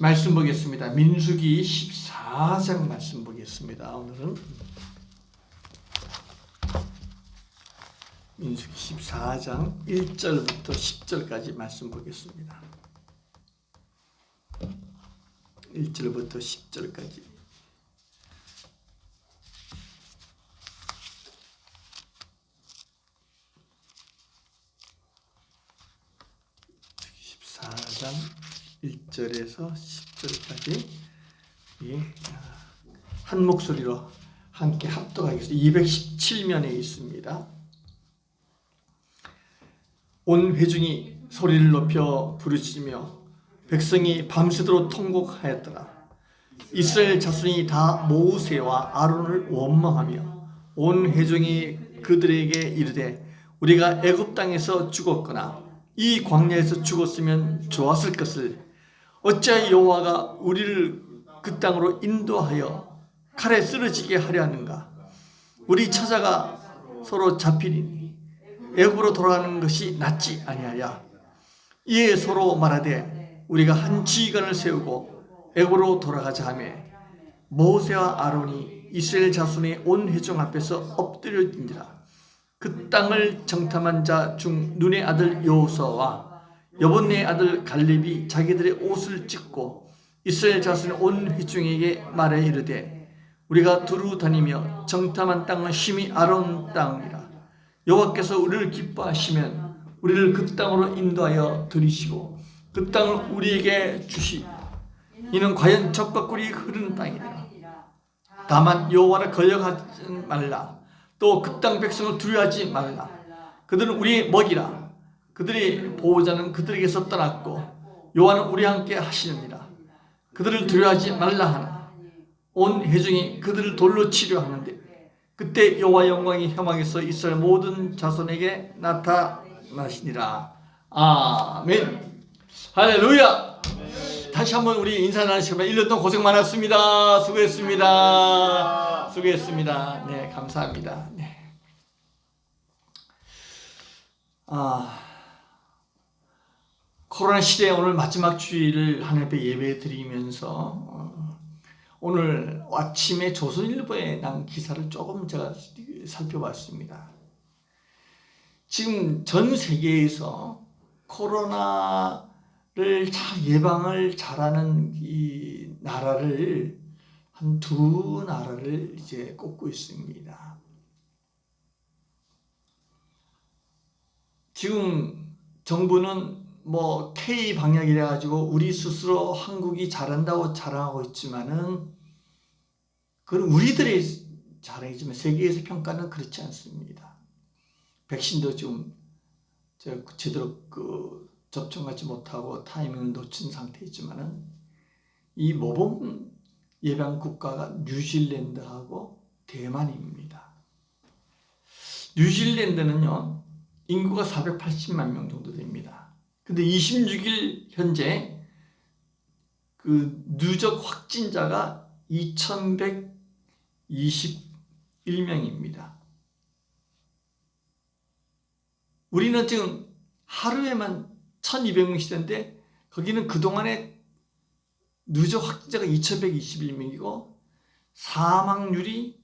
말씀 보겠습니다. 민수기 14장 말씀 보겠습니다. 오늘은 민수기 14장 1절부터 10절까지 말씀 보겠습니다. 1절부터 10절까지. (14장) 1절에서 10절까지 한 목소리로 함께 합독하겠습니다. 217면에 있습니다. 온 회중이 소리를 높여 부르짖으며 백성이 밤새도록 통곡하였더라. 이스라엘 자손이 다 모세와 아론을 원망하며 온 회중이 그들에게 이르되 우리가 애굽 땅에서 죽었거나 이 광야에서 죽었으면 좋았을 것을 어찌하여 여호와가 우리를 그 땅으로 인도하여 칼에 쓰러지게 하려 하는가? 우리 처자가 서로 잡히리니 애굽으로 돌아가는 것이 낫지 아니하랴. 이에 서로 말하되 우리가 한 지휘관을 세우고 애굽으로 돌아가자 하며 모세와 아론이 이스라엘 자손의 온 회중 앞에서 엎드려진지라. 그 땅을 정탐한 자 중 눈의 아들 여호수아와 여본네의 아들 갈렙이 자기들의 옷을 찢고 이스라엘 자손의 온 회중에게 말해 이르되 우리가 두루 다니며 정탐한 땅은 심히 아론 땅이라. 여호와께서 우리를 기뻐하시면 우리를 그 땅으로 인도하여 들이시고 그 땅을 우리에게 주시리라. 이는 과연 젖과 꿀이 흐르는 땅이라. 다만 여호와를 거역하지 말라. 또 그 땅 백성을 두려워하지 말라. 그들은 우리의 먹이라. 그들의 보호자는 그들에게서 떠났고 여호와는 우리와 함께 하시느니라. 그들을 두려워하지 말라 하나 온 회중이 그들을 돌로 치려 하는데 그때 여호와 영광이 회막에서 이스라엘 모든 자손에게 나타나시니라. 아멘. 할렐루야. 다시 한번 우리 인사 나누시면 1년 동안 고생 많았습니다. 수고했습니다. 수고했습니다. 네, 감사합니다. 네. 코로나 시대에 오늘 마지막 주일을 하나님께 예배 드리면서 오늘 아침에 조선일보에 난 기사를 조금 제가 살펴봤습니다. 지금 전 세계에서 코로나를 잘 예방을 잘하는 이 나라를 한 두 나라를 이제 꼽고 있습니다. 지금 정부는 뭐 K 방역이라 가지고 우리 스스로 한국이 잘한다고 자랑하고 있지만은 그건 우리들의 자랑이지만 세계에서 평가는 그렇지 않습니다. 백신도 지금 제대로 접종하지 못하고 타이밍을 놓친 상태이지만은 이 모범 예방 국가가 뉴질랜드하고 대만입니다. 뉴질랜드는요 인구가 480만 명 정도 됩니다. 근데 26일 현재 그 누적 확진자가 2121명입니다. 우리는 지금 하루에만 1200명씩인데 거기는 그동안에 누적 확진자가 2121명이고 사망률이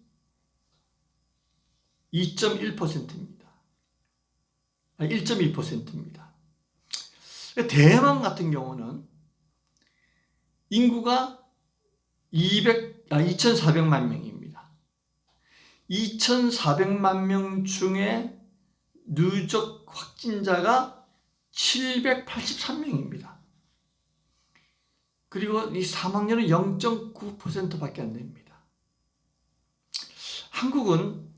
2.1%입니다. 1.1%입니다. 대만 같은 경우는 인구가 2,400만 명입니다. 2,400만 명 중에 누적 확진자가 783명입니다. 그리고 이 사망률은 0.9%밖에 안 됩니다. 한국은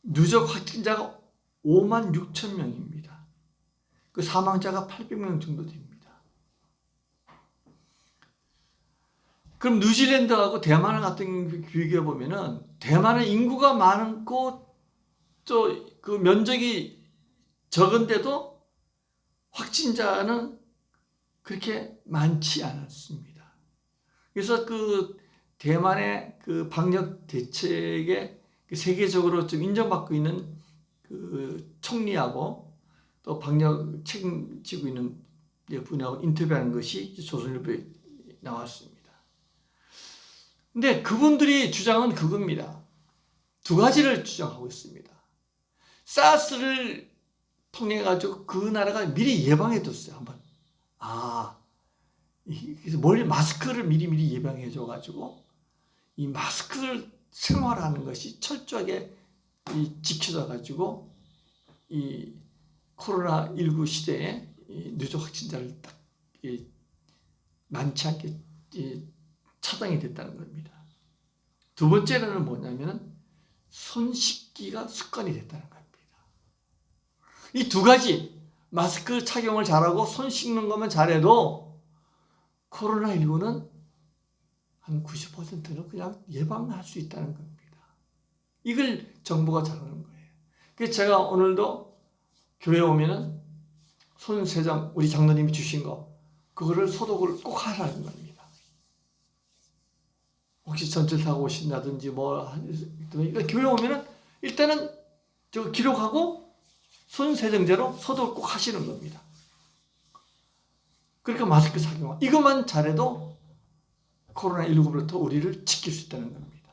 누적 확진자가 5만 6천 명입니다. 그 사망자가 800명 정도 됩니다. 그럼 뉴질랜드하고 대만 같은 거 비교해 보면은 대만은 인구가 많고 또 그 면적이 적은데도 확진자는 그렇게 많지 않았습니다. 그래서 그 대만의 그 방역 대책에 세계적으로 좀 인정받고 있는 그 총리하고 또 방역 책임지고 있는 분하고 인터뷰하는 것이 조선일보에 나왔습니다. 근데 그분들이 주장은 그겁니다. 두 가지를 주장하고 있습니다. 사스를 통해 가지고 그 나라가 미리 예방해 뒀어요. 한번 그래서 마스크를 미리 예방해 줘 가지고 이 마스크를 생활하는 것이 철저하게 지켜져 가지고 이 코로나19 시대에 누적 확진자를 딱 많지 않게 차단이 됐다는 겁니다. 두 번째는 뭐냐면은 손 씻기가 습관이 됐다는 겁니다. 이 두 가지, 마스크 착용을 잘하고 손 씻는 것만 잘해도 코로나19는 한 90%는 그냥 예방할 수 있다는 겁니다. 이걸 정부가 잘하는 거예요. 그래서 제가 오늘도 교회에 오면은 손 세정, 우리 장로님이 주신 거, 그거를 소독을 꼭 하라는 겁니다. 혹시 전철 타고 오신다든지 그러니까 교회 오면은 일단은 저 기록하고 손 세정제로 소독을 꼭 하시는 겁니다. 그러니까 마스크 착용, 이것만 잘해도 코로나19부터 우리를 지킬 수 있다는 겁니다.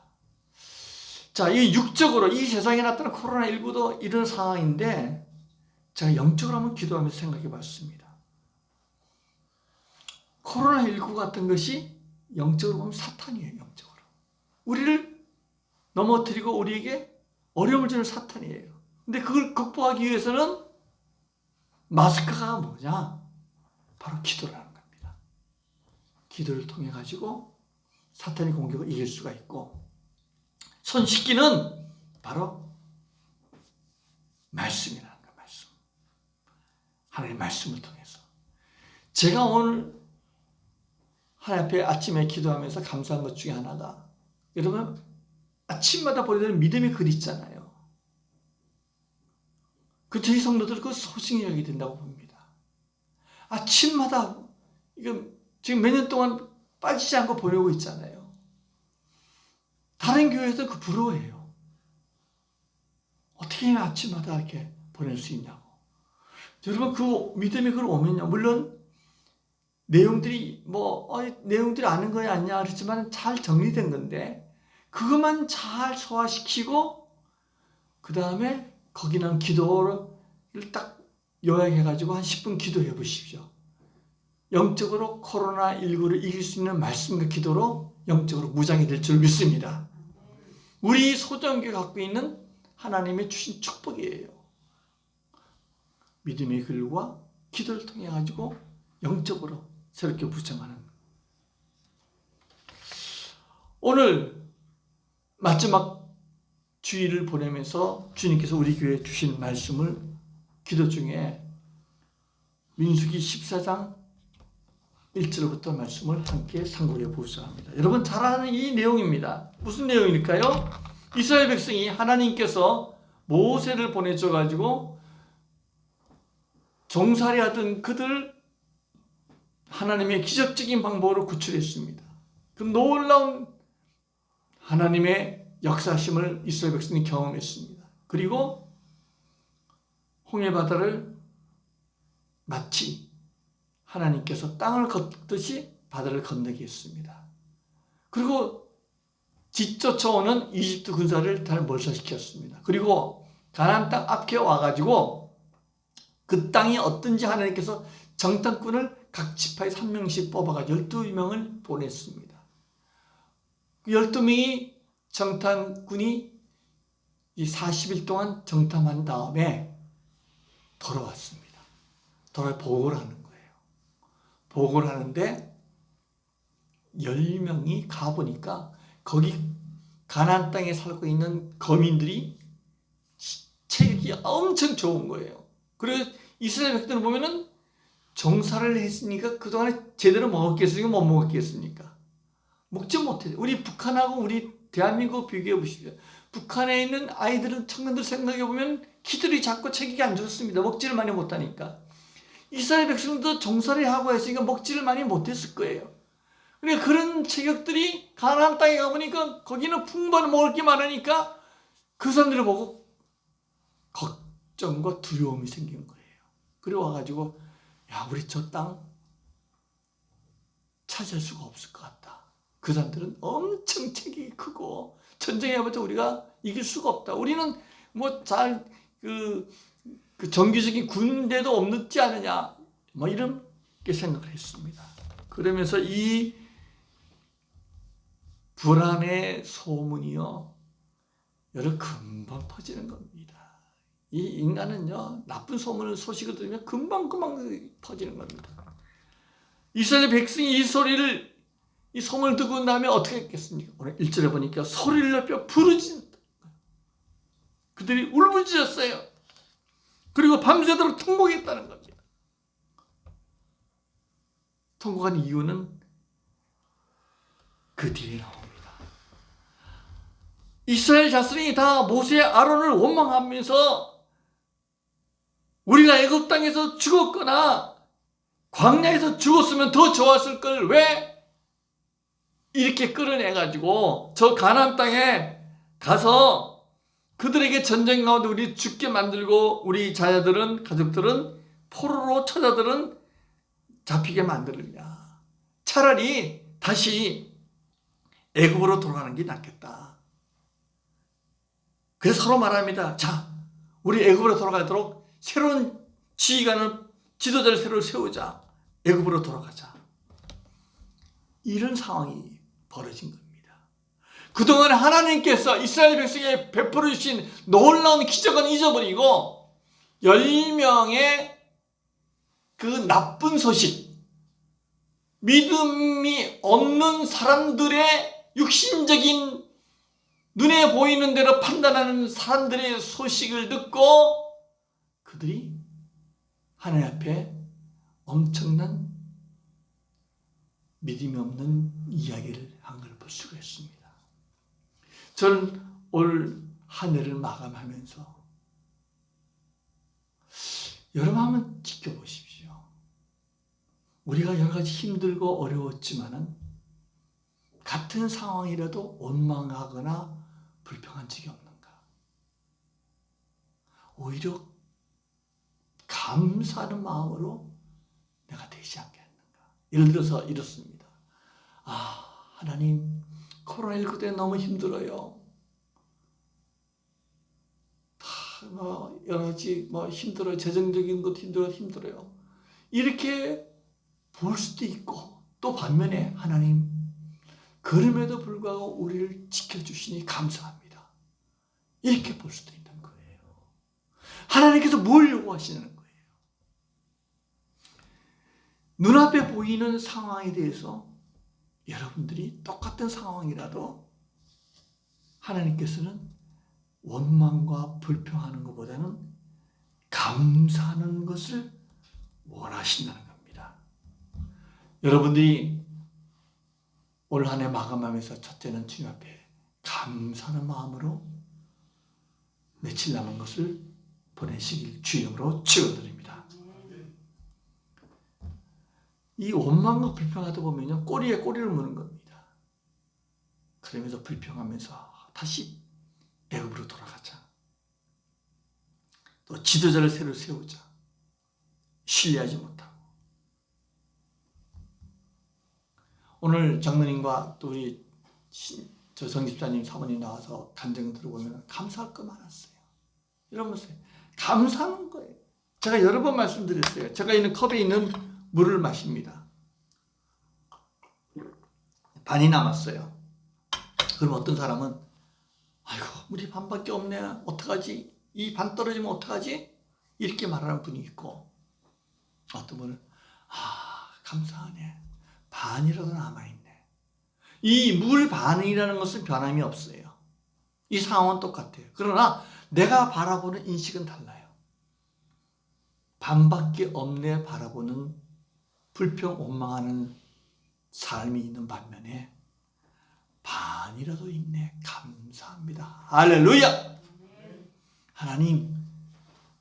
자, 이 육적으로 이 세상에 나타난 코로나19도 이런 상황인데 제가 영적으로 한번 기도하면서 생각해 봤습니다. 코로나19 같은 것이 영적으로 보면 사탄이에요. 영적으로. 우리를 넘어뜨리고 우리에게 어려움을 주는 사탄이에요. 근데 그걸 극복하기 위해서는 마스크가 뭐냐? 바로 기도라는 겁니다. 기도를 통해 가지고 사탄의 공격을 이길 수가 있고, 손 씻기는 바로 말씀이라는 거예요. 말씀. 하나님의 말씀을 통해서. 제가 오늘 하나님 앞에 아침에 기도하면서 감사한 것 중에 하나가, 여러분 아침마다 보내는 믿음의 글 있잖아요. 저희 성도들 그 소중히 여기게 된다고 봅니다. 아침마다 이거 지금 몇 년 동안 빠지지 않고 보내고 있잖아요. 다른 교회에서 그 부러워해요. 어떻게 아침마다 이렇게 보낼 수 있냐고. 여러분 그 믿음의 글 오면요, 물론 내용들이 내용들이 아는 거야 아니냐 그랬지만 잘 정리된 건데, 그것만 잘 소화시키고 그 다음에 거기 난 기도를 딱 요약해가지고 한 10분 기도해 보십시오. 영적으로 코로나19를 이길 수 있는 말씀과 기도로 영적으로 무장이 될 줄 믿습니다. 우리 소정교회 갖고 있는 하나님의 주신 축복이에요. 믿음의 글과 기도를 통해 가지고 영적으로 새롭게 무장하는. 오늘 마지막 주일을 보내면서 주님께서 우리 교회에 주신 말씀을 기도 중에 민수기 14장 1절부터 말씀을 함께 상고해 보고자 합니다. 여러분 잘 아는 이 내용입니다. 무슨 내용일까요? 이스라엘 백성이 하나님께서 모세를 보내줘 가지고 종살이 하던 그들 하나님의 기적적인 방법으로 구출했습니다. 그 놀라운 하나님의 역사심을 이스라엘 백성이 경험했습니다. 그리고 홍해 바다를 마치 하나님께서 땅을 걷듯이 바다를 건너게 했습니다. 그리고 뒤쫓아오는 이집트 군사를 다 몰살시켰습니다. 그리고 가나안 땅 앞에 와가지고 그 땅이 어떤지 하나님께서 정탐꾼을 각 지파에서 한 명씩 뽑아가지고 12명을 보냈습니다. 그 12명이 정탐꾼이 이 40일 동안 정탐한 다음에 돌아왔습니다. 돌아와 보고를 하는 거예요. 보고를 하는데 10명이 가보니까 거기 가나안 땅에 살고 있는 거민들이 체격이 엄청 좋은 거예요. 그래서 이스라엘 백성을 보면은 정사를 했으니까 그동안에 제대로 먹었겠습니까? 못 먹었겠습니까? 먹지 못해요. 우리 북한하고 우리 대한민국 비교해 보십시오. 북한에 있는 아이들은, 청년들 생각해 보면 키들이 작고 체격이 안 좋습니다. 먹지를 많이 못하니까. 이스라엘 백성도 정사를 하고 했으니까 먹지를 많이 못했을 거예요. 그러니까 그런 체격들이 가나안 땅에 가보니까 거기는 풍부한 먹을 게 많으니까 그 사람들을 보고 걱정과 두려움이 생긴 거예요. 그래 와가지고 야, 우리 저 땅 차지할 수가 없을 것 같다. 그 사람들은 엄청 체격이 크고 전쟁해봤자 우리가 이길 수가 없다. 우리는 뭐 잘 그 정규적인 군대도 없지 않느냐, 뭐 이렇게 생각을 했습니다. 그러면서 이 불안의 소문이요, 여러 금방 퍼지는 겁니다. 이 인간은요, 나쁜 소식을 들으면 금방 퍼지는 겁니다. 이스라엘 백성이 이 소문을 듣고 나면 어떻게 했겠습니까? 오늘 1절에 보니까 소리를 높여 부르짖는다. 그들이 울부짖었어요. 그리고 밤새도록 통곡했다는 겁니다. 통곡한 이유는 그 뒤에 나옵니다. 이스라엘 자손이 다 모세, 아론을 원망하면서 우리가 애굽 땅에서 죽었거나 광야에서 죽었으면 더 좋았을 걸 왜 이렇게 끌어내가지고 저 가나안 땅에 가서 그들에게 전쟁 가운데 우리 죽게 만들고 우리 자녀들은, 가족들은, 포로로 처자들은 잡히게 만들느냐. 차라리 다시 애굽으로 돌아가는 게 낫겠다. 그래서 서로 말합니다. 자, 우리 애굽으로 돌아가도록 새로운 지휘관을, 지도자를 새로 세우자. 애굽으로 돌아가자. 이런 상황이 벌어진 겁니다. 그동안 하나님께서 이스라엘 백성에게 베풀어 주신 놀라운 기적은 잊어버리고 10명의 그 나쁜 소식, 믿음이 없는 사람들의 육신적인 눈에 보이는 대로 판단하는 사람들의 소식을 듣고 그들이 하나님 앞에 엄청난 믿음이 없는 이야기를 한 걸 볼 수가 있습니다. 저는 올 한 해를 마감하면서 여러분 한번 지켜보십시오. 우리가 여러 가지 힘들고 어려웠지만은 같은 상황이라도 원망하거나 불평한 적이 없는가? 오히려 감사하는 마음으로 내가 되지 않겠는가? 예를 들어서 이렇습니다. 하나님, 코로나19 때 너무 힘들어요. 여러 가지 힘들어요. 재정적인 것도 힘들어요. 이렇게 볼 수도 있고, 또 반면에 하나님, 그럼에도 불구하고 우리를 지켜주시니 감사합니다. 이렇게 볼 수도 있는 거예요. 하나님께서 뭘 요구하시는 거예요? 눈앞에 보이는 상황에 대해서 여러분들이 똑같은 상황이라도 하나님께서는 원망과 불평하는 것보다는 감사하는 것을 원하신다는 겁니다. 여러분들이 올 한 해 마감하면서 첫째는 주님 앞에 감사하는 마음으로 며칠 남은 것을 보내시길 주님으로 축원드립니다. 이 원망과 불평하다 보면요, 꼬리에 꼬리를 무는 겁니다. 그러면서 불평하면서 다시 애굽으로 돌아가자. 또 지도자를 새로 세우자. 신뢰하지 못하고. 오늘 장로님과 또 우리 정집사님, 사모님 나와서 간증 들어보면 감사할 거 많았어요. 여러분 보세요. 감사하는 거예요. 제가 여러 번 말씀드렸어요. 제가 있는 컵에 있는 물을 마십니다. 반이 남았어요. 그럼 어떤 사람은 아이고, 물이 반밖에 없네. 어떡하지? 이 반 떨어지면 어떡하지? 이렇게 말하는 분이 있고, 어떤 분은 감사하네. 반이라도 남아있네. 이 물 반이라는 것은 변함이 없어요. 이 상황은 똑같아요. 그러나 내가 바라보는 인식은 달라요. 반밖에 없네 바라보는 불평, 원망하는 삶이 있는 반면에 반이라도 있네. 감사합니다. 할렐루야! 하나님,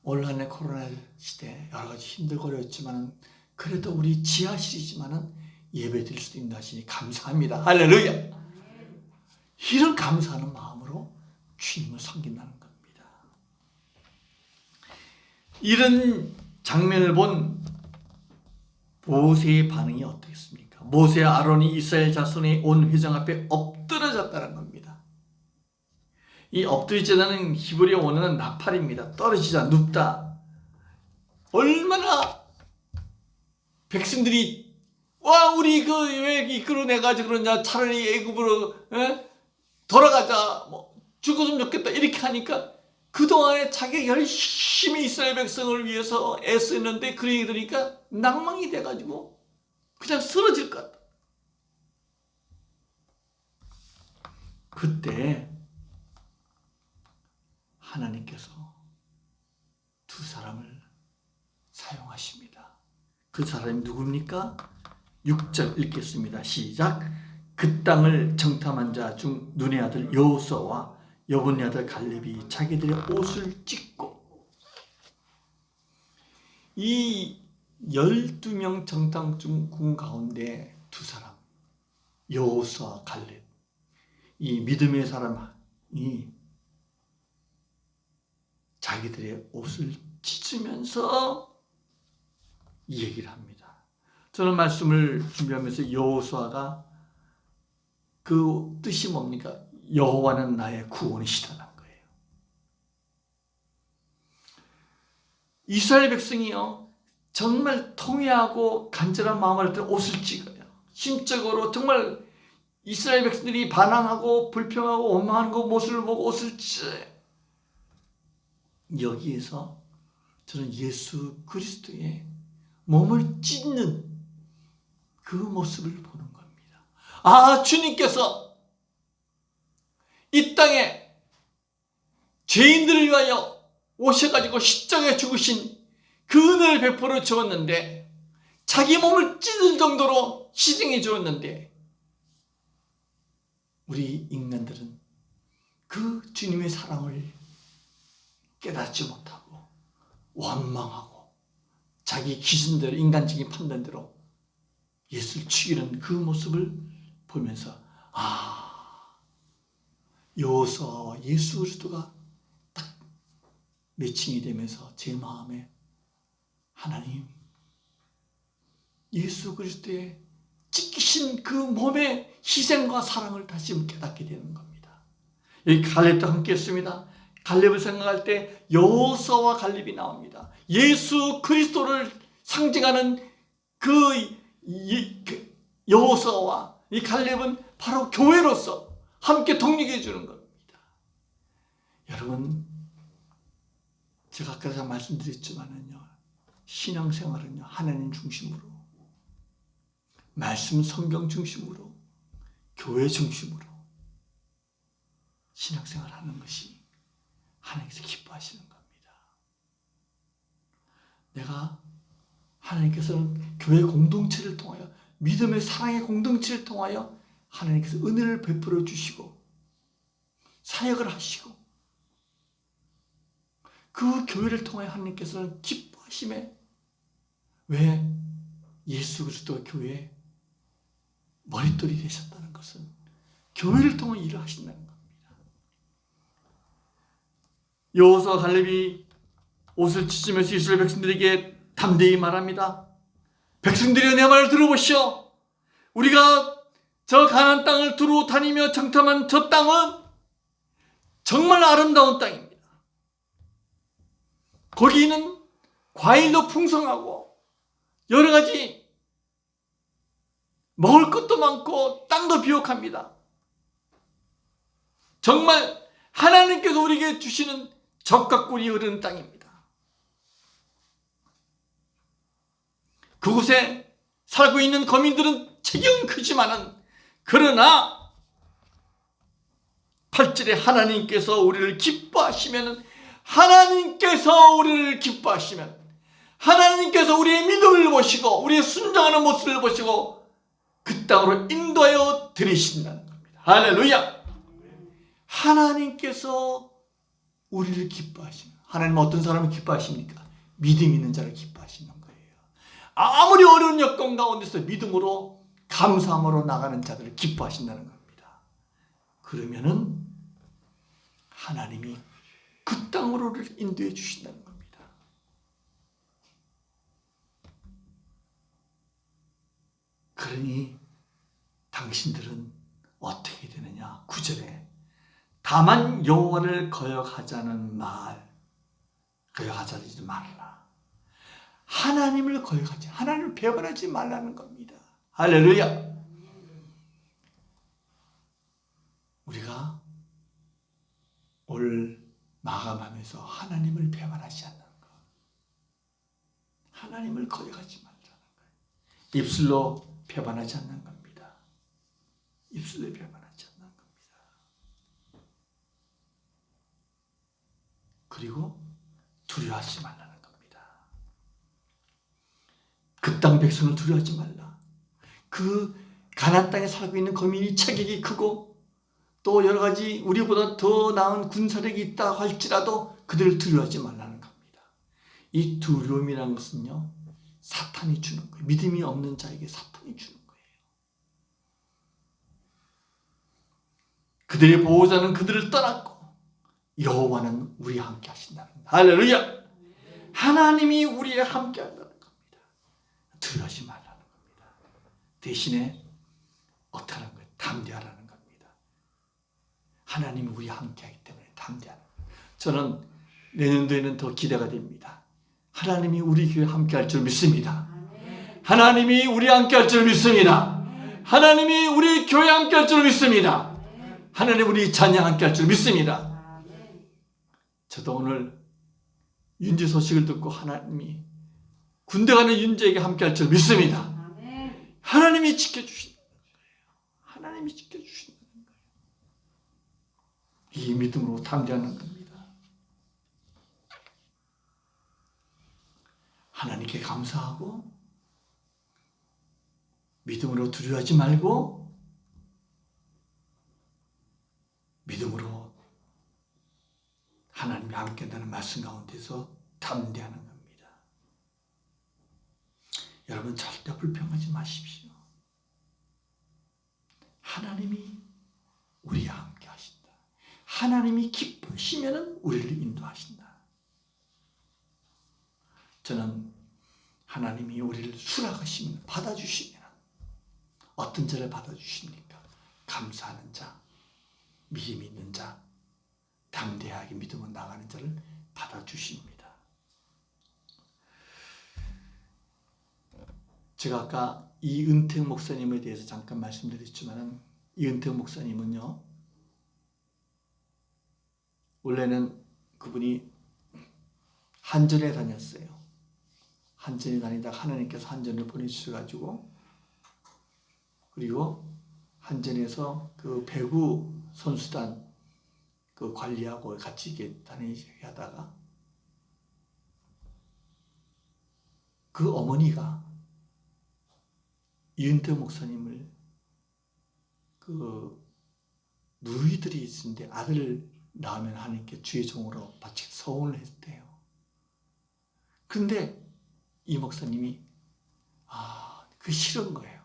올 한 해 코로나 시대 여러 가지 힘들고 어렵지만 그래도 우리 지하실이지만 예배 드릴 수도 있다 하시니 감사합니다. 할렐루야! 이런 감사하는 마음으로 주님을 섬긴다는 겁니다. 이런 장면을 본 모세의 반응이 어떻겠습니까? 모세와 아론이 이스라엘 자손의 온 회중 앞에 엎드러졌다는 겁니다. 이 엎드리지다는 히브리어 원어는 나팔입니다. 떨어지자, 눕다. 얼마나 백성들이 와 우리 왜 이끌어내가지고 그러냐, 차라리 애굽으로 돌아가자, 뭐 죽었으면 좋겠다 이렇게 하니까 그동안에 자기가 열심히 이스라엘 백성을 위해서 애쓰는데 그 얘기 들으니까 낭망이 돼가지고 그냥 쓰러질 것 같다. 그때 하나님께서 두 사람을 사용하십니다. 그 사람이 누굽니까? 6절 읽겠습니다. 시작. 그 땅을 정탐한 자 중 눈의 아들 여호수아와 여분의 아들 갈렙이 자기들의 옷을 찢고, 이 12명 정탐꾼 가운데 두 사람, 여호수아, 갈렙, 이 믿음의 사람이 자기들의 옷을 찢으면서 이 얘기를 합니다. 저는 말씀을 준비하면서 여호수아가 그 뜻이 뭡니까? 여호와는 나의 구원이시다는 거예요. 이스라엘 백성이요, 정말 통회하고 간절한 마음을 때 옷을 찢어요. 심적으로 정말 이스라엘 백성들이 반항하고 불평하고 원망하는 그 모습을 보고 옷을 찢어요. 여기에서 저는 예수 그리스도의 몸을 찢는 그 모습을 보는 겁니다. 아, 주님께서 이 땅에 죄인들을 위하여 오셔가지고 십자가에 죽으신 그 은혜를 베풀어 주었는데, 자기 몸을 찢을 정도로 희생해 주었는데, 우리 인간들은 그 주님의 사랑을 깨닫지 못하고 원망하고 자기 기준대로, 인간적인 판단대로 예수를 죽이는 그 모습을 보면서, 여호수아와 예수 그리스도가 딱 매칭이 되면서 제 마음에 하나님, 예수 그리스도의 찢기신 그 몸의 희생과 사랑을 다시 깨닫게 되는 겁니다. 여기 갈렙도 함께 했습니다. 갈렙을 생각할 때 여호수아와 갈렙이 나옵니다. 예수 그리스도를 상징하는 그 여호수아와 이 갈렙은 바로 교회로서 함께 동력해 주는 겁니다. 여러분, 제가 아까 말씀드렸지만은요, 신앙생활은요, 하나님 중심으로, 말씀 성경 중심으로, 교회 중심으로 신앙생활 하는 것이 하나님께서 기뻐하시는 겁니다. 내가, 하나님께서는 교회 공동체를 통하여, 믿음의 사랑의 공동체를 통하여 하나님께서 은혜를 베풀어 주시고 사역을 하시고, 그 교회를 통하여 하나님께서는 기뻐하심에, 왜? 예수 그리스도가 교회의 머릿돌이 되셨다는 것은 교회를 통해 일을 하신다는 겁니다. 여호수아 갈렙이 옷을 찢으면서 이스라엘 백성들에게 담대히 말합니다. 백성들이여, 내 말을 들어보시오. 우리가 저 가나안 땅을 두루 다니며 정탐한 저 땅은 정말 아름다운 땅입니다. 거기는 과일도 풍성하고 여러 가지 먹을 것도 많고 땅도 비옥합니다. 정말 하나님께서 우리에게 주시는 젖과 꿀이 흐르는 땅입니다. 그곳에 살고 있는 거민들은 체격은 크지만은, 그러나 8절에 하나님께서 우리를 기뻐하시면, 하나님께서 우리를 기뻐하시면, 하나님께서 우리의 믿음을 보시고 우리의 순종하는 모습을 보시고 그 땅으로 인도하여 들이신다는 겁니다. 할렐루야. 하나님께서 우리를 기뻐하시면, 하나님은 어떤 사람을 기뻐하십니까? 믿음 있는 자를 기뻐하시는 거예요. 아무리 어려운 여건 가운데서 믿음으로 감사함으로 나가는 자들을 기뻐하신다는 겁니다. 그러면은 하나님이 그 땅으로 인도해 주신다는 겁니다. 그러니 당신들은 어떻게 되느냐? 9절에 다만 여호와를 거역하자는 말, 거역하지 말라. 하나님을 거역하지, 하나님을 배반하지 말라는 겁니다. 할렐루야. 우리가 오늘 마감하면서 하나님을 배반하지 않는 것, 하나님을 거역하지 말라는 거예요. 입술로 배반하지 않는 겁니다. 입술로 배반하지 않는 겁니다. 그리고 두려워하지 말라는 겁니다. 그 땅 백성을 두려워하지 말라. 그 가나안 땅에 살고 있는 거민이 체격이 크고 또 여러 가지 우리보다 더 나은 군사력이 있다 할지라도 그들을 두려워하지 말라는 겁니다. 이 두려움이라는 것은요, 사탄이 주는 거예요. 믿음이 없는 자에게 사탄이 주는 거예요. 그들의 보호자는 그들을 떠났고 여호와는 우리와 함께 하신다는 겁니다. 할렐루야. 하나님이 우리와 함께 한다는 겁니다. 두려워하지 말라는 겁니다. 대신에 어떻게 하는 거예요? 담대하라는 겁니다. 하나님이 우리와 함께 하기 때문에 담대하는 거예요. 저는 내년도에는 더 기대가 됩니다. 하나님이 우리 교회에 함께 할 줄 믿습니다. 하나님이 우리와 함께 할 줄 믿습니다. 하나님이 우리 교회에 함께 할 줄 믿습니다. 하나님 우리 자녀 함께 할 줄 믿습니다. 저도 오늘 윤지 소식을 듣고 하나님이 군대 가는 윤지에게 함께 할 줄 믿습니다. 하나님이 지켜주신다는 거예요. 하나님이 지켜주신다는 거예요. 이 믿음으로 담대하는 겁니다. 하나님께 감사하고 믿음으로 두려워하지 말고 믿음으로 하나님이 함께 한다는 말씀 가운데서 담대하는 겁니다. 여러분 절대 불평하지 마십시오. 하나님이 우리와 함께 하신다. 하나님이 기쁘시면 우리를 인도하신다. 저는 하나님이 우리를 수락하시면 받아주시면 어떤 자를 받아주십니까? 감사하는 자, 믿음 있는 자, 담대하게 믿음으로 나가는 자를 받아주십니다. 제가 아까 이은택 목사님에 대해서 잠깐 말씀드렸지만 이은택 목사님은요, 원래는 그분이 한전에 다녔어요. 한전에 다니다가 하나님께서 한전을 보내주셔가지고, 그리고 한전에서 그 배구 선수단 그 관리하고 같이 이렇게 다니게 하다가 그 어머니가 이은택 목사님을 그 누이들이 있는데 아들 낳으면 하나님께 주의 종으로 바치 서원을 했대요. 근데 이 목사님이 그 싫은 거예요.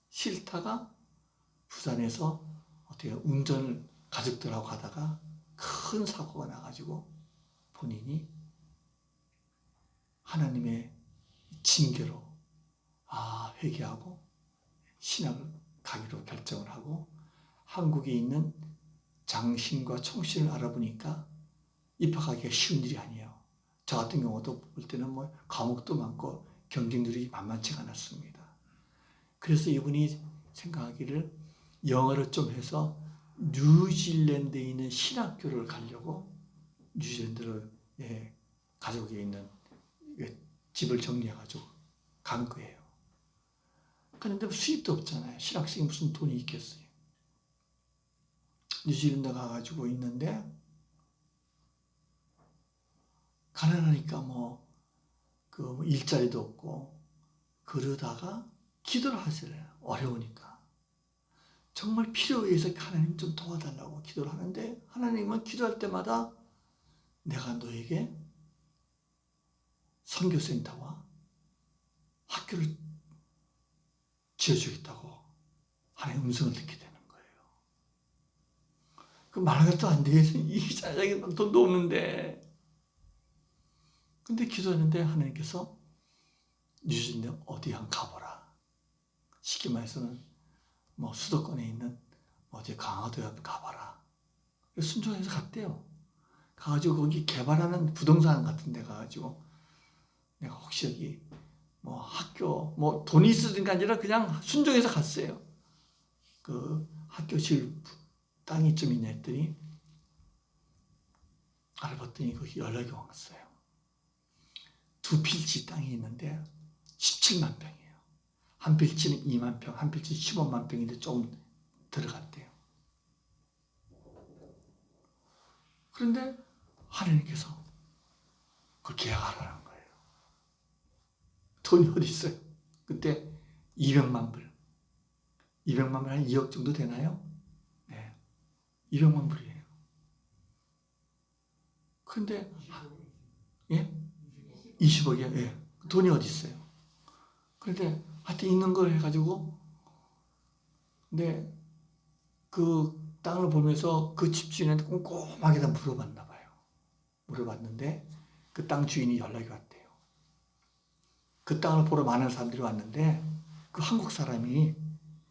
싫다가 부산에서 어떻게 운전을 가족들하고 가다가 큰 사고가 나가지고 본인이 하나님의 징계로 회개하고 신학을 가기로 결정을 하고 한국에 있는 장신과 총신을 알아보니까 입학하기가 쉬운 일이 아니에요. 저 같은 경우도 볼 때는 뭐 과목도 많고 경쟁률이 만만치가 않았습니다. 그래서 이분이 생각하기를 영어를 좀 해서 뉴질랜드에 있는 신학교를 가려고 뉴질랜드를 가족에 있는 집을 정리해가지고 간 거예요. 그런데 수입도 없잖아요. 신학생이 무슨 돈이 있겠어요. 뉴질랜드 가가지고 있는데 가난하니까 그 일자리도 없고 그러다가 기도를 하세요. 어려우니까. 정말 필요에 의해서 하나님 좀 도와달라고 기도를 하는데 하나님은 기도할 때마다 내가 너에게 선교센터와 학교를 지어주겠다고 하나님의 음성을 듣게 되는 거예요. 그 말한 것도 안 돼. 이 자식이 돈도 없는데. 근데 기도했는데 하나님께서 뉴질랜드 어디 한 가보라. 쉽게 말해서는 뭐 수도권에 있는 어디 강화도에 가봐라. 순종해서 갔대요. 가가지고 거기 개발하는 부동산 같은 데 가가지고 내가 혹시 여기 뭐 학교 뭐 돈이 있으든 게 아니라 그냥 순종해서 갔어요. 그 학교 지을 땅이 좀 있냐 했더니 알아봤더니 거기 연락이 왔어요. 두 필지 땅이 있는데 17만 평이에요. 한 필지는 2만 평, 한 필지 15만 평인데 조금 들어갔대요. 그런데 하나님께서 그걸 계약하라는 거예요. 돈이 어디 있어요? 그때 200만 불. 200만 불 한 2억 정도 되나요? 네. 200만 불이에요. 그런데 예? 20억이요? 예. 돈이 어디 있어요? 그런데 하여튼 있는 걸 해가지고 근데 그 땅을 보면서 그 집주인한테 꼼꼼하게 다 물어봤나 봐요. 물어봤는데 그 땅 주인이 연락이 왔대요. 그 땅을 보러 많은 사람들이 왔는데 그 한국 사람이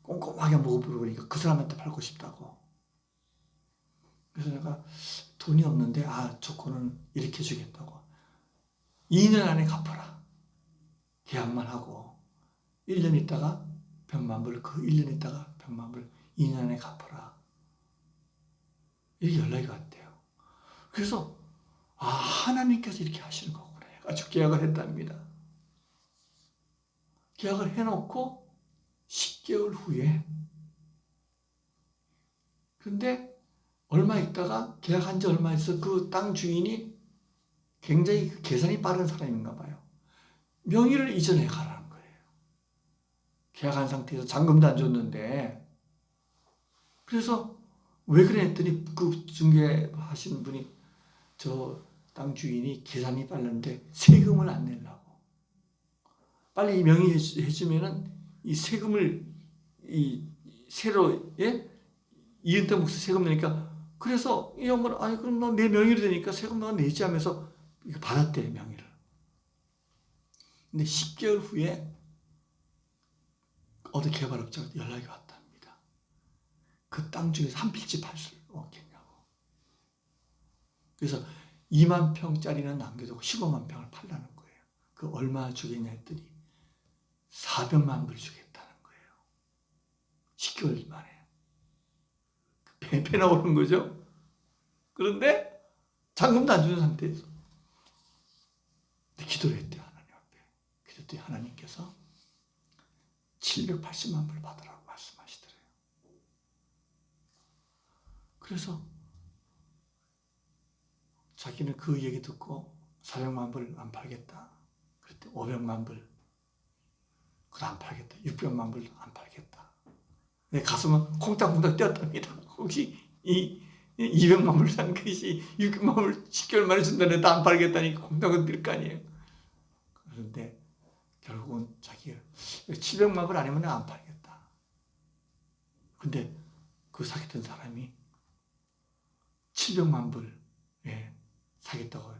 꼼꼼하게 물어보니까 그 사람한테 팔고 싶다고. 그래서 내가 돈이 없는데 조건은 이렇게 주겠다고. 2년 안에 갚아라. 계약만 하고 1년 있다가 100만 불, 그 1년 있다가 100만 불, 2년 안에 갚아라. 이렇게 연락이 왔대요. 그래서 하나님께서 이렇게 하시는 거구나 해가지고 계약을 했답니다. 계약을 해놓고 10개월 후에 근데 얼마 있다가 계약한 지 얼마 있어 그 땅 주인이 굉장히 계산이 빠른 사람인가 봐요. 명의를 이전해 가라는 거예요. 계약한 상태에서 잔금도 안 줬는데 그래서 왜 그래 했더니 그 중개하시는 분이 저 땅 주인이 계산이 빠른데 세금을 안 내려고 빨리 명의 해주면은 이 세금을 새로 이은태 목사 세금 내니까 그래서 이 양반 그럼 너 내 명의로 되니까 세금 너 내지 하면서 이거 받았대 명의를. 근데 10개월 후에 어느 개발업자가 연락이 왔답니다. 그 땅 중에서 한 필지 팔 수 없겠냐고. 그래서 2만 평짜리는 남겨두고 15만 평을 팔라는 거예요. 그 얼마 주겠냐 했더니 400만 불 주겠다는 거예요. 10개월 만에. 배 나오는 거죠. 그런데 잔금도 안 주는 상태에서 기도를 했대요. 하나님 앞에. 그랬더니 하나님께서 780만 불 받으라고 말씀하시더래요. 그래서 자기는 그 얘기 듣고 400만 불 안 팔겠다. 그랬더니 500만 불 그거 안 팔겠다. 600만 불 안 팔겠다. 내 가슴은 콩닥콩닥 뛰었답니다. 혹시 이 200만 불 산 것이 600만 불 10개월 만에 준다는데 안 팔겠다니까 콩닥은 뛸 거 아니에요. 그런데 결국은 자기가 700만 불 아니면 안 팔겠다. 근데 그 사겠던 사람이 700만 불에 사겠다고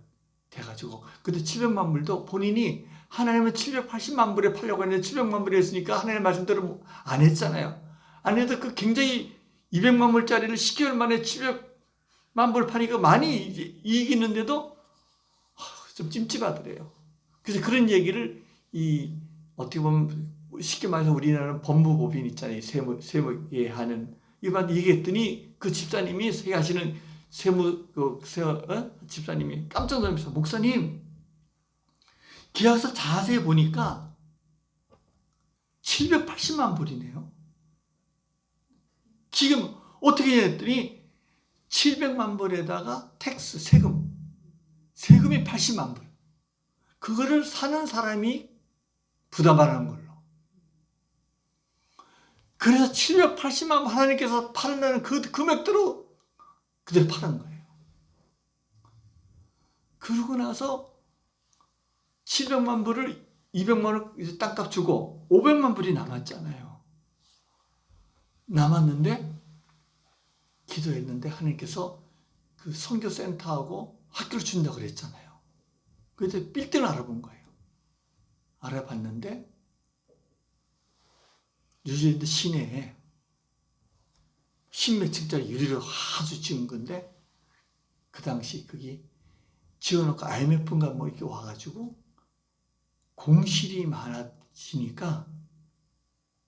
돼가지고 근데 700만 불도 본인이 하나님은 780만 불에 팔려고 했는데 700만 불에 했으니까 하나님의 말씀대로 안 했잖아요. 안 해도 그 굉장히 200만 불짜리를 10개월 만에 700만 불 파니까 많이 이익이 있는데도 좀 찜찜하더래요. 그래서 그런 얘기를 어떻게 보면 쉽게 말해서 우리나라는 법무법인 있잖아요. 세무에 하는 이번 얘기했더니 그 집사님이 하시는 집사님이 깜짝 놀라면서 목사님 계약서 자세히 보니까 780만 불이네요. 지금 어떻게 했더니 700만 불에다가 텍스 세금이 80만 불. 그거를 사는 사람이 부담하는 걸로. 그래서 780만 불 하나님께서 팔는 그 금액대로 그대로 파는 거예요. 그러고 나서 700만 불을 200만 원 이제 땅값 주고 500만 불이 남았잖아요. 남았는데 기도했는데 하나님께서 그 선교센터하고 학교를 준다고 그랬잖아요. 그래서 빌딩을 알아본 거예요. 알아봤는데 뉴질랜드 시내에 십몇 층짜리 유리로 아주 지은 건데 그 당시 거기 지어놓고 IMF인가 뭐 이렇게 와가지고 공실이 많아지니까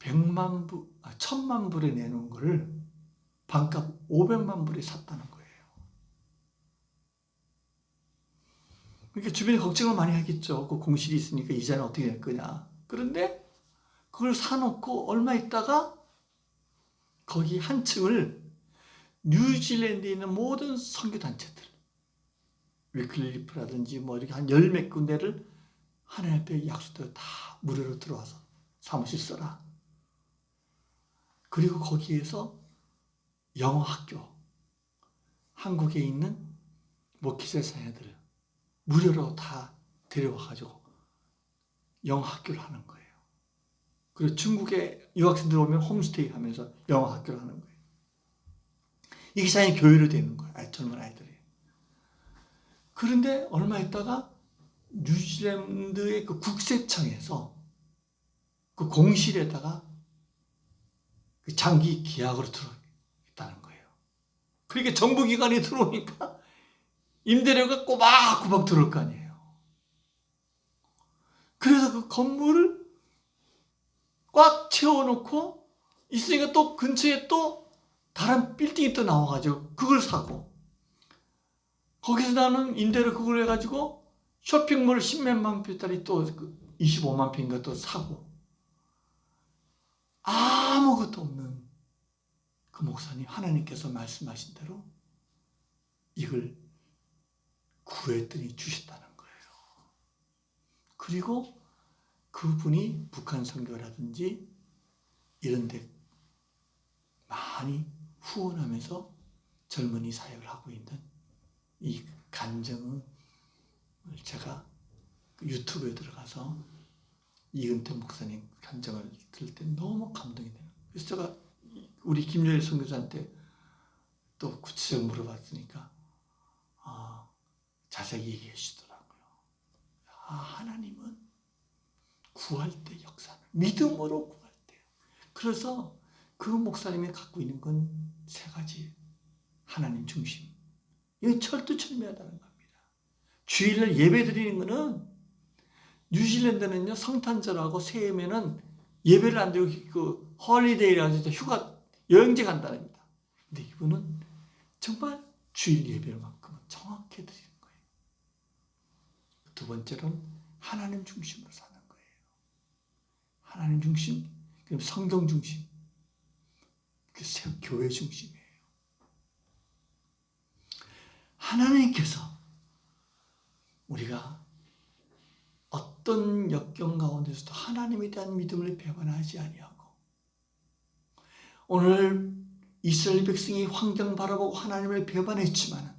1000만 불에 내놓은 거를 반값 500만 불에 샀다는 거예요. 그러니까 주변에 걱정을 많이 하겠죠. 그 공실이 있으니까 이자는 어떻게 될 거냐. 그런데 그걸 사놓고 얼마 있다가 거기 한 층을 뉴질랜드에 있는 모든 선교단체들, 위클리프라든지 뭐 이렇게 한 열 몇 군데를 하나님 앞에 약속대로 다 무료로 들어와서 사무실 써라. 그리고 거기에서 영어 학교, 한국에 있는 목회자 자녀들을 무료로 다 데려와가지고 영어 학교를 하는 거예요. 그리고 중국에 유학생들 오면 홈스테이 하면서 영어 학교를 하는 거예요. 이게 자연 교회로 되는 거예요. 젊은 아이들이. 그런데 얼마 있다가 뉴질랜드의 그 국세청에서 그 공실에다가 그 장기 계약으로 들어있다는 거예요. 그러니까 정부기관이 들어오니까 임대료가 꼬박꼬박 들어올 거 아니에요. 그래서 그 건물을 꽉 채워놓고 있으니까 또 근처에 또 다른 빌딩이 또 나와가지고 그걸 사고 거기서 나는 임대료 그걸 해가지고 쇼핑몰 10몇만 평짜리 또 25만 평인가 또 사고 아무것도 없는 그 목사님 하나님께서 말씀하신 대로 이걸 구했더니 주셨다는 거예요. 그리고 그분이 북한 선교라든지 이런 데 많이 후원하면서 젊은이 사역을 하고 있는 이 간증을 제가 유튜브에 들어가서 이은태 목사님 간증을 들을 때 너무 감동이 돼요. 그래서 제가 우리 김여일 선교사한테 또 구체적으로 물어봤으니까 자세히 얘기해 주시더라고요. 하나님은 구할 때 역사는 믿음으로 구할 때요. 그래서 그 목사님이 갖고 있는 건 세 가지. 하나님 중심. 이건 철두철미하다는 겁니다. 주일날 예배 드리는 거는 뉴질랜드는요 성탄절하고 새해면은 예배를 안 드리고 그 홀리데이라서 휴가 여행지 간다랍니다. 근데 이분은 정말 주일 예배만큼은 정확히 드리는 거예요. 두 번째로는 하나님 중심으로 사는 거예요. 하나님 중심, 그럼 성경 중심, 교회 중심이에요. 하나님께서 우리가 어떤 역경 가운데서도 하나님에 대한 믿음을 배반하지 아니하고 오늘 이스라엘 백성이 환경 바라보고 하나님을 배반했지만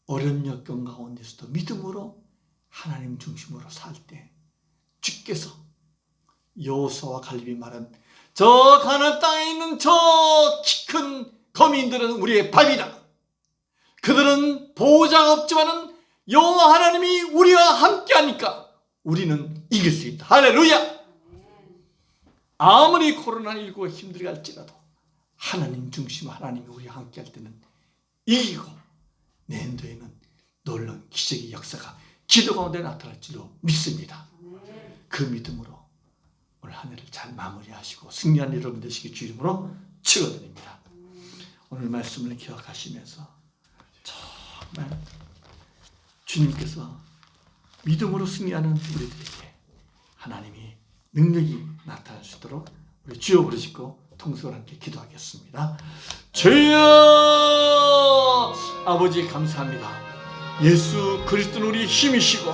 어려운 역경 가운데서도 믿음으로 하나님 중심으로 살 때 주께서 여호수아와 갈렙이 말한 저 가나안 땅에 있는 저 키 큰 거민들은 우리의 밥이다. 그들은 보호자가 없지만은 여호와 하나님이 우리와 함께하니까 우리는 이길 수 있다. 할렐루야. 아무리 코로나19가 힘들게 할지라도 하나님 중심 하나님이 우리와 함께할 때는 이기고 내년도에는 놀라운 기적의 역사가 기도 가운데 나타날 줄로 믿습니다. 그 믿음으로 오늘 한 해를 잘 마무리하시고 승리한 여러분 되시길 주 이름으로 축원드립니다. 오늘 말씀을 기억하시면서 정말 주님께서 믿음으로 승리하는 우리들에게 하나님이 능력이 나타날 수 있도록 우리 주여 부르시고 통성을 함께 기도하겠습니다. 주여 아버지 감사합니다. 예수 그리스도는 우리 힘이시고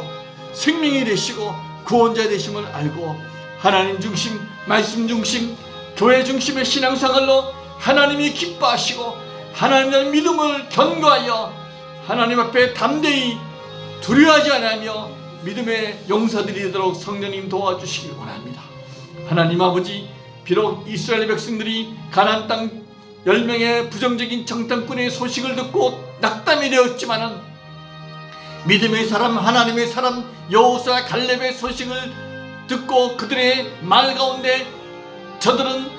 생명이 되시고 구원자 되심을 알고 하나님 중심, 말씀 중심, 교회 중심의 신앙생활로 하나님이 기뻐하시고 하나님의 믿음을 견고하여 하나님 앞에 담대히 두려워하지 않으며 믿음의 용사들이 되도록 성령님 도와주시길 원합니다. 하나님 아버지, 비록 이스라엘 백성들이 가나안 땅 10명의 부정적인 정탐꾼의 소식을 듣고 낙담이 되었지만은 믿음의 사람, 하나님의 사람 여호수아 갈렙의 소식을 듣고 그들의 말 가운데 저들은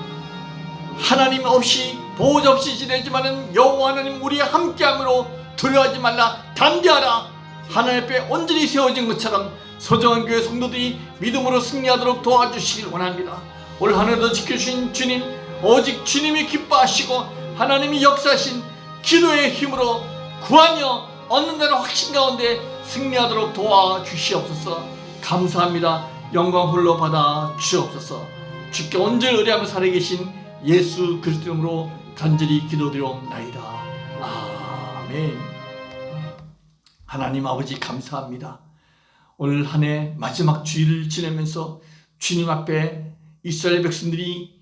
하나님 없이 보호자 없이 지내지만은 여호와 하나님 우리와 함께함으로 두려워하지 말라, 담대하라. 하나님 앞에 온전히 세워진 것처럼 소중한 교회 성도들이 믿음으로 승리하도록 도와주시길 원합니다. 올 한 해도 지켜주신 주님, 오직 주님이 기뻐하시고 하나님이 역사하신 기도의 힘으로 구하며 얻는다는 확신 가운데 승리하도록 도와주시옵소서. 감사합니다. 영광 홀로 받아 주옵소서. 주께 온전히 의뢰하며 살아계신 예수 그리스도 이름으로 간절히 기도드리옵나이다. 아멘. 하나님 아버지 감사합니다. 오늘 한 해 마지막 주일을 지내면서 주님 앞에 이스라엘 백성들이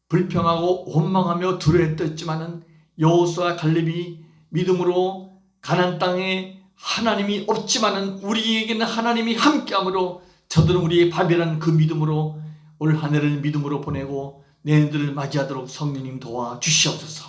불평하고 원망하며 두려워했지만은 여호수아 갈렙이 믿음으로 가나안 땅에 하나님이 없지만은 우리에게는 하나님이 함께함으로 저들은 우리의 밥이라는 그 믿음으로 올 한 해를 믿음으로 보내고 내년들을 맞이하도록 성령님 도와주시옵소서.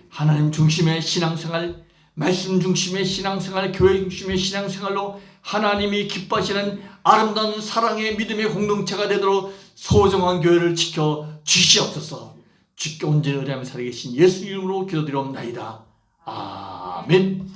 하나님 중심의 신앙생활, 말씀 중심의 신앙생활, 교회 중심의 신앙생활로 하나님이 기뻐하시는 아름다운 사랑의 믿음의 공동체가 되도록 소중한 교회를 지켜 주시옵소서. 주께 온전히 의뢰하며 살아계신 예수 이름으로 기도드리옵나이다. 아멘.